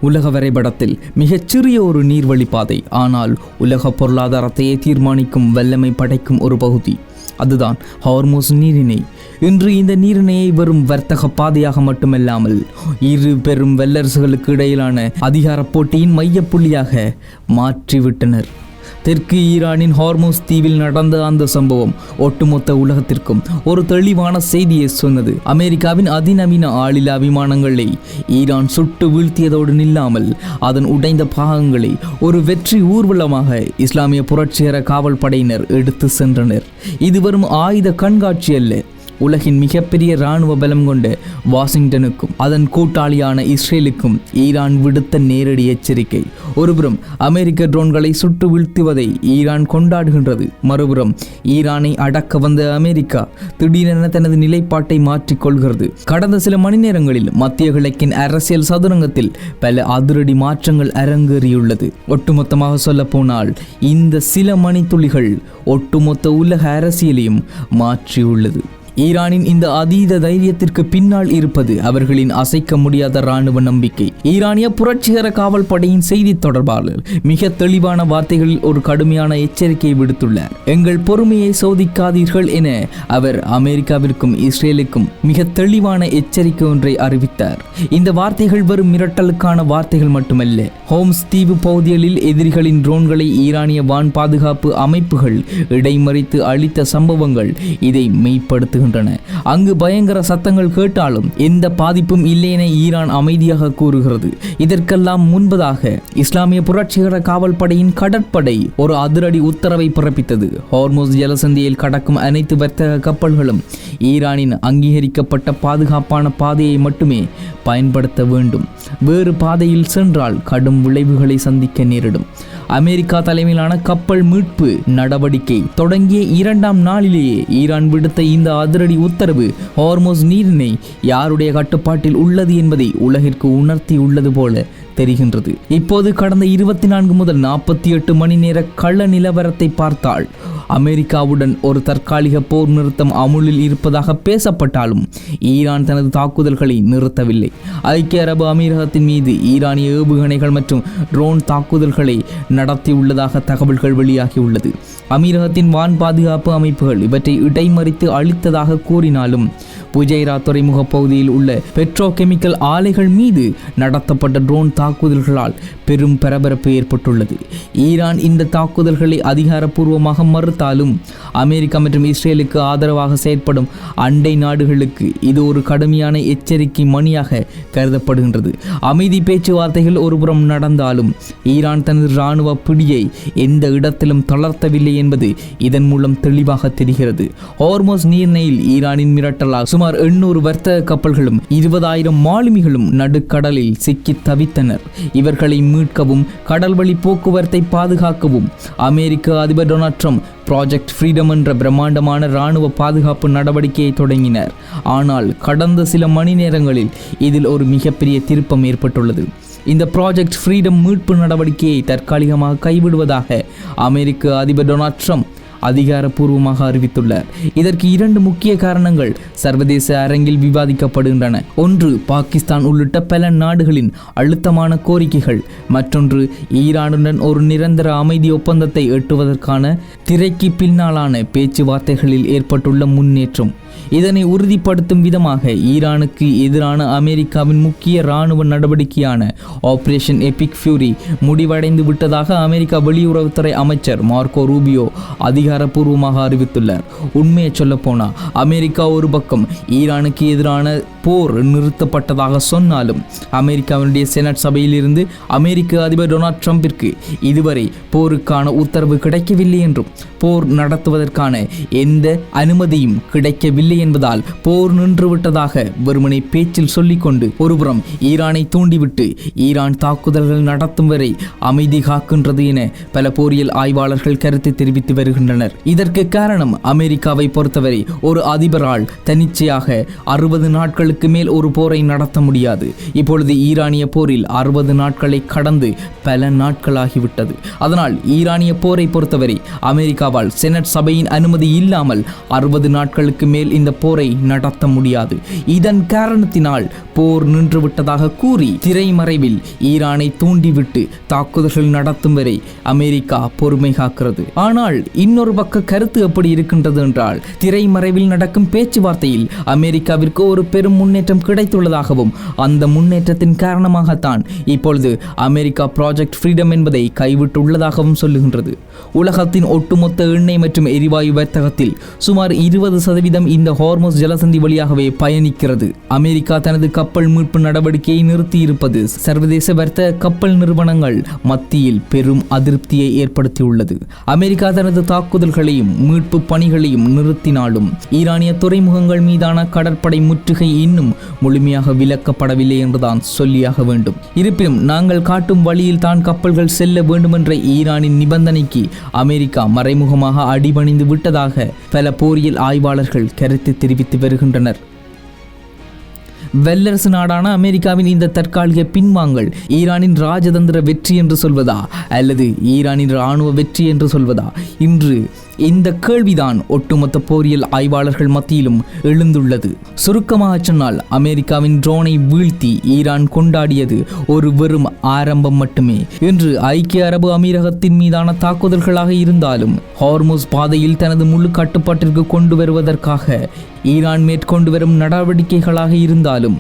உலக வரைபடத்தில் மிகச்சிறிய ஒரு நீர்வழி பாதை, ஆனால் உலக பொருளாதாரத்தையே தீர்மானிக்கும் வல்லமை படைக்கும் ஒரு பகுதி. அதுதான் ஹார்மோஸ் நீரிணை. இன்று இந்த நீரிணையை வெறும் வர்த்தக பாதையாக மட்டுமல்லாமல் இரு பெரும் வல்லரசுகளுக்கு இடையிலான அதிகார போட்டியின் மையப்புள்ளியாக மாற்றிவிட்டனர். தெற்கு ஈரானின் ஹார்மோஸ் தீவில் நடந்த அந்த சம்பவம் ஒட்டுமொத்த உலகத்திற்கும் ஒரு தெளிவான செய்தியை சொன்னது. அமெரிக்காவின் அதிநவீன ஆளில்லா விமானங்களை ஈரான் சுட்டு வீழ்த்தியதோடு நில்லாமல் அதன் உடைந்த பாகங்களை ஒரு வெற்றி ஊர்வலமாக இஸ்லாமிய புரட்சிகர காவல் படையினர் எடுத்து சென்றனர். இது வெறும் ஆயுத கண்காட்சி அல்ல, உலகின் மிகப்பெரிய இராணுவ பலம் கொண்ட வாஷிங்டனுக்கும் அதன் கூட்டாளியான இஸ்ரேலுக்கும் ஈரான் விடுத்த நேரடி எச்சரிக்கை. ஒருபுறம் அமெரிக்க ட்ரோன்களை சுட்டு வீழ்த்துவதை ஈரான் கொண்டாடுகின்றது, மறுபுறம் ஈரானை அடக்க வந்த அமெரிக்கா திடீரென தனது நிலைப்பாட்டை மாற்றிக்கொள்கிறது. கடந்த சில மணி நேரங்களில் மத்திய கிழக்கின் அரசியல் சதுரங்கத்தில் பல அதிரடி மாற்றங்கள் அரங்கேறியுள்ளது. ஒட்டுமொத்தமாக சொல்ல போனால் இந்த சில மணித்துளிகள் ஒட்டுமொத்த உலக அரசியலையும் மாற்றியுள்ளது. ஈரானின் இந்த அதீத தைரியத்திற்கு பின்னால் இருப்பது அவர்களின் அசைக்க முடியாத இராணுவ நம்பிக்கை. ஈரானிய புரட்சிகர காவல் படையின் செய்தி தொடர்பாளர் மிக தெளிவான வார்த்தைகளில் ஒரு கடுமையான எச்சரிக்கையை விடுத்துள்ளார். எங்கள் பொறுமையை சோதிக்காதீர்கள் என அவர் அமெரிக்காவிற்கும் இஸ்ரேலுக்கும் மிக தெளிவான எச்சரிக்கை ஒன்றை அறிவித்தார். இந்த வார்த்தைகள் வெறும் மிரட்டலுக்கான வார்த்தைகள் மட்டுமல்ல. ஹோம்ஸ் தீவு பகுதிகளில் எதிரிகளின் ட்ரோன்களை ஈரானிய வான் பாதுகாப்பு அமைப்புகள் இடைமறித்து அளித்த சம்பவங்கள் இதை மெய்ப்படுத்துகின்றன. அங்கு பயங்கர சத்தங்கள் கேட்டாலும் எந்த பாதிப்பும் இல்லை என ஈரான் அமைதியாக கூறுகிறது. இதற்கெல்லாம் முன்பதாக இஸ்லாமிய புரட்சிகர காவல் படையின் கடற்படை ஒரு அதிரடி உத்தரவை பிறப்பித்தது. ஹார்மோஸ் ஜலசந்தியில் கடக்கும் அனைத்து வர்த்தக கப்பல்களும் ஈரானின் அங்கீகரிக்கப்பட்ட பாதுகாப்பான பாதையை மட்டுமே பயன்படுத்த வேண்டும். வேறு பாதையில் சென்றால் கடும் விளைவுகளை சந்திக்க நேரிடும். அமெரிக்கா தலைமையிலான கப்பல் மீட்பு நடவடிக்கை தொடங்கிய 2ஆம் நாளிலேயே ஈரான் விடுத்த இந்த அதிரடி உத்தரவு ஹார்மோஸ் நீரிணை யாருடைய கட்டுப்பாட்டில் உள்ளது என்பதை உலகிற்கு உணர்த்தி உள்ளது போல தெரிகின்றது. இப்போது கடந்த 24 முதல் 48 மணி நேர கள்ள நிலவரத்தை பார்த்தால் அமெரிக்காவுடன் ஒரு தற்காலிக போர் நிறுத்தம் அமுலில் இருப்பதாக பேசப்பட்டாலும் ஈரான் தனது தாக்குதல்களை நிறுத்தவில்லை. ஐக்கிய அரபு அமீரகத்தின் மீது ஈரானிய ஏவுகணைகள் மற்றும் ட்ரோன் தாக்குதல்களை நடத்தியுள்ளதாக தகவல்கள் வெளியாகியுள்ளது. அமீரகத்தின் வான் பாதுகாப்பு அமைப்புகள் இவற்றை இடைமறித்து அளித்ததாக கூறினாலும் புஜைரா துறைமுக பகுதியில் உள்ள பெட்ரோ கெமிக்கல் ஆலைகள் மீது நடத்தப்பட்ட ட்ரோன் தாக்குதல்களால் பெரும் பரபரப்பு ஏற்பட்டுள்ளது. ஈரான் இந்த தாக்குதல்களை அதிகாரப்பூர்வமாக மறுத்தாலும் அமெரிக்கா மற்றும் இஸ்ரேலுக்கு ஆதரவாக செயற்படும் அண்டை நாடுகளுக்கு இது ஒரு கடுமையான எச்சரிக்கை மணியாக கருதப்படுகின்றது. அமைதி பேச்சுவார்த்தைகள் ஒருபுறம் நடந்தாலும் ஈரான் தனது இராணுவ பிடியை எந்த இடத்திலும் தளர்த்தவில்லை என்பது இதன் மூலம் தெளிவாக தெரிகிறது. ஹார்மோஸ் நீர்நிலையில் ஈரானின் மிரட்டலால் சுமார் 800 வர்த்தக கப்பல்களும் 20,000 மாலுமிகளும் நடுக்கடலில் சிக்கி தவித்தனர். இவர்களை மீட்கவும் கடல்வழி போக்குவரத்தை பாதுகாக்கவும் அமெரிக்க அதிபர் டொனால்ட் ட்ரம்ப் ப்ராஜெக்ட் ஃப்ரீடம் என்ற பிரம்மாண்டமான இராணுவ பாதுகாப்பு நடவடிக்கையை தொடங்கினர். ஆனால் கடந்த சில மணி நேரங்களில் இதில் ஒரு மிகப்பெரிய திருப்பம் ஏற்பட்டுள்ளது. இந்த ப்ராஜெக்ட் ஃப்ரீடம் மீட்பு நடவடிக்கையை தற்காலிகமாக கைவிடுவதாக அமெரிக்க அதிபர் டொனால்ட் ட்ரம்ப் அதிகாரப்பூர்வமாக அறிவித்துள்ளார். இதற்கு 2 முக்கிய காரணங்கள் சர்வதேச அரங்கில் விவாதிக்கப்படுகின்றன. ஒன்று, பாகிஸ்தான் உள்ளிட்ட பல நாடுகளின் அழுத்தமான கோரிக்கைகள். மற்றொன்று, ஈரானுடன் ஒரு நிரந்தர அமைதி ஒப்பந்தத்தை எட்டுவதற்கான திரைக்கு பின்னாலான பேச்சுவார்த்தைகளில் ஏற்பட்டுள்ள முன்னேற்றம். இதனை உறுதிப்படுத்தும் விதமாக ஈரானுக்கு எதிரான அமெரிக்காவின் முக்கிய இராணுவ நடவடிக்கையான ஆபரேஷன் எபிக் ஃபியூரி முடிவடைந்து விட்டதாக அமெரிக்கா வெளியுறவுத்துறை அமைச்சர் மார்க்கோ ரூபியோ அதிகாரப்பூர்வமாக அறிவித்துள்ளார். உண்மையை சொல்ல போனால் அமெரிக்கா ஒரு பக்கம் ஈரானுக்கு எதிரான போர் நிறுத்தப்பட்டதாக சொன்னாலும் அமெரிக்காவினுடைய செனட் சபையில் இருந்து அமெரிக்க அதிபர் டொனால்ட் ட்ரம்பிற்கு இதுவரை போருக்கான உத்தரவு கிடைக்கவில்லை என்றும் போர் நடத்துவதற்கான எந்த அனுமதியும் கிடைக்கவில்லை என்பதால் போர் நின்றுவிட்டதாக வெறுமனை பேச்சில் சொல்லிக்கொண்டு ஒருபுறம் ஈரானை தூண்டிவிட்டு ஈரான் தாக்குதல்கள் நடத்தும் வரை அமைதி காக்கின்றது என பல போரியல் ஆய்வாளர்கள் கருத்து தெரிவித்து வருகின்றனர். இதற்கு காரணம் அமெரிக்காவை பொறுத்தவரை ஒரு அதிபரால் தனிச்சையாக 60 நாட்களுக்கு மேல் ஒரு போரை நடத்த முடியாது. இப்பொழுது ஈரானிய போரில் 60 நாட்களை கடந்து பல நாட்களாகிவிட்டது. அதனால் ஈரானிய போரை பொறுத்தவரை அமெரிக்காவால் செனட் சபையின் அனுமதி இல்லாமல் 60 நாட்களுக்கு மேல் மேல் இந்த போரை நடத்த முடியாது. இதன் காரணத்தினால் போர் நின்றுவிட்டதாக கூறி திரைமறைவில் ஈரானை தூண்டிவிட்டு தாக்குதல்கள் நடத்தும் வரை அமெரிக்கா பொறுமை காக்கிறது. ஆனால் இன்னொரு பக்க கருத்து எப்படி இருக்கின்றது என்றால், திரைமறைவில் நடக்கும் பேச்சுவார்த்தையில் அமெரிக்காவிற்கு ஒரு பெரும் முன்னேற்றம் கிடைத்துள்ளதாகவும் அந்த முன்னேற்றத்தின் காரணமாகத்தான் இப்பொழுது அமெரிக்கா ப்ராஜெக்ட் ஃப்ரீடம் என்பதை கைவிட்டுள்ளதாகவும் சொல்லுகின்றது. உலகத்தின் ஒட்டுமொத்த எண்ணெய் மற்றும் எரிவாயு வர்த்தகத்தில் சுமார் 20% இந்த ஹார்முஸ் ஜலசந்தி வழியாகவே பயணிக்கிறது. அமெரிக்கா தனது கப்பல் மீட்பு நடவடிக்கையை நிறுத்தியிருப்பது சர்வதேச வர்த்தக கப்பல் நிறுவனங்கள் மத்தியில் பெரும் அதிருப்தியை ஏற்படுத்தியுள்ளது. அமெரிக்கா தனது தாக்குதல்களையும் மீட்பு பணிகளையும் நிறுத்தினாலும் ஈரானிய துறைமுகங்கள் மீதான கடற்படை முற்றுகை இன்னும் முழுமையாக விலக்கப்படவில்லை என்றுதான் சொல்லியாக வேண்டும். இருப்பினும் நாங்கள் காட்டும் வழியில் தான் கப்பல்கள் செல்ல வேண்டும் என்ற ஈரானின் நிபந்தனைக்கு அமெரிக்கா மறைமுகமாக அடிபணிந்து விட்டதாக பல போரியல் ஆய்வாளர்கள் கருத்து தெரிவித்து வருகின்றனர். வல்லரசு நாடான அமெரிக்காவின் இந்த தற்காலிக பின்வாங்கல் ஈரானின் ராஜதந்திர வெற்றி என்று சொல்வதா அல்லது ஈரானின் இராணுவ வெற்றி என்று சொல்வதா? இன்று இந்த கேள்விதான் ஒட்டுமொத்த போரியல் ஆய்வாளர்கள் மத்தியிலும் எழுந்துள்ளது. சுருக்கமாக சொன்னால், அமெரிக்காவின் ட்ரோனை வீழ்த்தி ஈரான் கொண்டாடியது ஒரு வெறும் ஆரம்பம் மட்டுமே. இன்று ஐக்கிய அரபு அமீரகத்தின் மீதான தாக்குதல்களாக இருந்தாலும், ஹார்முஸ் பாதையில் தனது முழு கட்டுப்பாட்டிற்கு கொண்டு வருவதற்காக ஈரான் மேற்கொண்டு வரும் நடவடிக்கைகளாக இருந்தாலும்,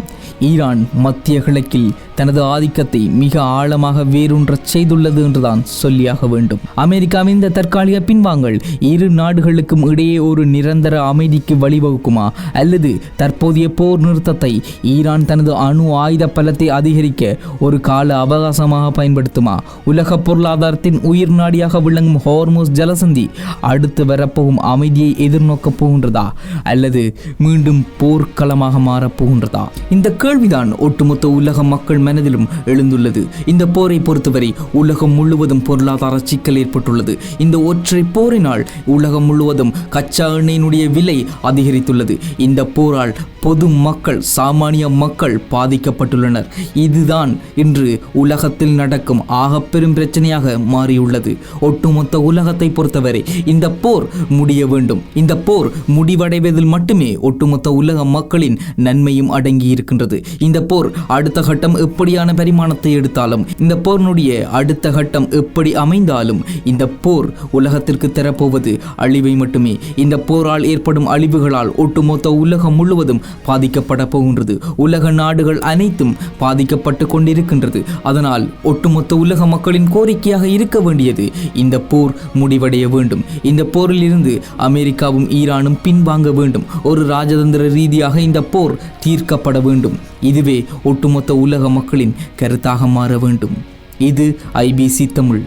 ஈரான் மத்திய கிழக்கில் தனது ஆதிக்கத்தை மிக ஆழமாக வேரூன்றச் செய்துள்ளது என்றுதான் சொல்லியாக வேண்டும். அமெரிக்காவின் இந்த தற்காலிக பின்வாங்கல் இரு நாடுகளுக்கும் இடையே ஒரு நிரந்தர அமைதிக்கு வழிவகுக்குமா அல்லது தற்போதைய போர் நிறுத்தத்தை ஈரான் தனது அணு ஆயுத பலத்தை அதிகரிக்க ஒரு கால அவகாசமாக பயன்படுத்துமா? உலக பொருளாதாரத்தின் உயிர் நாடியாக விளங்கும் ஹார்முஸ் ஜலசந்தி அடுத்து வரப்போகும் அமைதியை எதிர்நோக்கப் போகின்றதா அல்லது மீண்டும் போர்க்களமாக மாறப்போகின்றதா? இந்த கேள்விதான் ஒட்டுமொத்த உலக மக்கள் மனதிலும் எழுந்துள்ளது. இந்த போரை பொறுத்தவரை உலகம் முழுவதும் பொருளாதார சிக்கல் ஏற்பட்டுள்ளது. இந்த ஒற்றை போரினால் உலகம் முழுவதும் கச்சா எண்ணெயினுடைய விலை அதிகரித்துள்ளது. இந்த போரால் பொது மக்கள், சாமானிய மக்கள் பாதிக்கப்பட்டுள்ளனர். இதுதான் இன்று உலகத்தில் நடக்கும் ஆகப்பெரும் பிரச்சனையாக மாறியுள்ளது. ஒட்டுமொத்த உலகத்தை பொறுத்தவரை இந்த போர் முடிய வேண்டும். இந்த போர் முடிவடைவதில் மட்டுமே ஒட்டுமொத்த உலக மக்களின் நன்மையும் அடங்கி இருக்கின்றது. இந்த போர் அடுத்த கட்டம் எப்படியான பரிமாணத்தை எடுத்தாலும், இந்த போரினுடைய அடுத்த கட்டம் எப்படி அமைந்தாலும், இந்த போர் உலகத்திற்கு தரப்போவது அழிவை மட்டுமே. இந்த போரால் ஏற்படும் அழிவுகளால் ஒட்டுமொத்த உலகம் முழுவதும் பாதிக்கப்பட போகின்றது. உலக நாடுகள் அனைத்தும் பாதிக்கப்பட்டு கொண்டிருக்கின்றது. அதனால் ஒட்டுமொத்த உலக மக்களின் கோரிக்கையாக இருக்க வேண்டியது இந்த போர் முடிவடைய வேண்டும். இந்த போரில் இருந்து அமெரிக்காவும் ஈரானும் பின்வாங்க வேண்டும். ஒரு ராஜதந்திர ரீதியாக இந்த போர் தீர்க்கப்பட வேண்டும். இதுவே ஒட்டுமொத்த உலக மக்களின் கருத்தாக மாற வேண்டும். இது IBC தமிழ்.